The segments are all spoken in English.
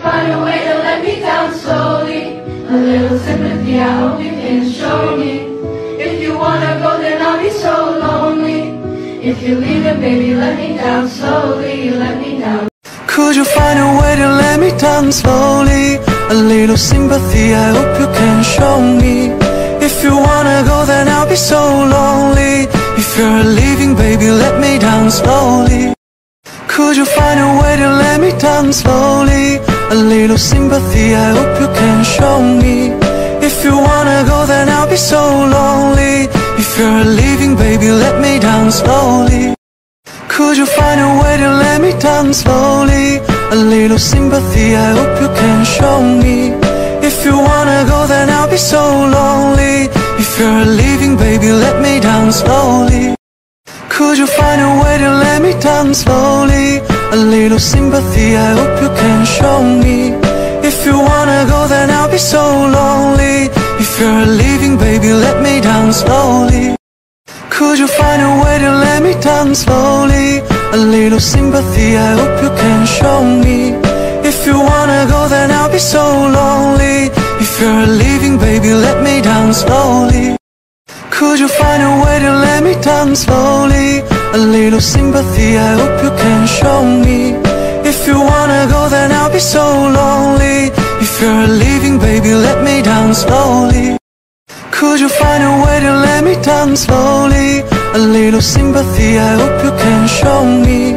find a way to let me down slowly. A little sympathy, I hope you can show me. If you wanna go, then I'll be so lonely. If you leave it, baby, let me down slowly, let me down. Could you find a way to let me down slowly? A little sympathy, I hope you can show me. If you wanna go, then I'll be so lonely. If you're leaving, baby, let me down slowly. Could you find a way to let me down slowly? A little sympathy, I hope you can show me. If you wanna go, then I'll be so lonely. If you're leaving, baby, let me down slowly. Could you find a way to let me down slowly? A little sympathy, I hope you can show me. If you wanna go, then I'll be so lonely. If you're leaving, baby, let me down slowly. Could you find a way to let me down slowly? A little sympathy, I hope you can show me. If you wanna go, then I'll be so lonely. If you're leaving, baby, let me down slowly. Could you find a way to let me down slowly? A little sympathy, I hope you can show me. If you wanna go, then I'll be so lonely. If you're leaving, baby, let me down slowly. Could you find a way to let me down slowly? A little sympathy, I hope you can show me. If you wanna go, then I'll be so lonely. If you're leaving, baby, let me down slowly. Could you find a way to let me down slowly? A little sympathy, I hope you can show me.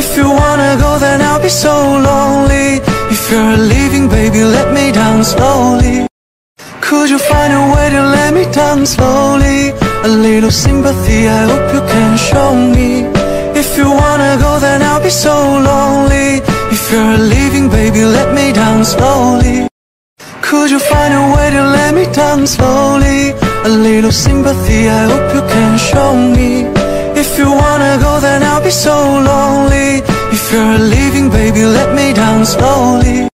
If you wanna go, then I'll be so lonely. If you're leaving, baby, let me down slowly. Could you find a way to let me down slowly? A little sympathy, I hope you can show me. If you wanna go, then I'll be so lonely. If you're leaving, baby, let me down slowly. Could you find a way to let me down slowly? A little sympathy, I hope you can show me. If you wanna go, then I'll be so lonely. If you're leaving, baby, let me down slowly.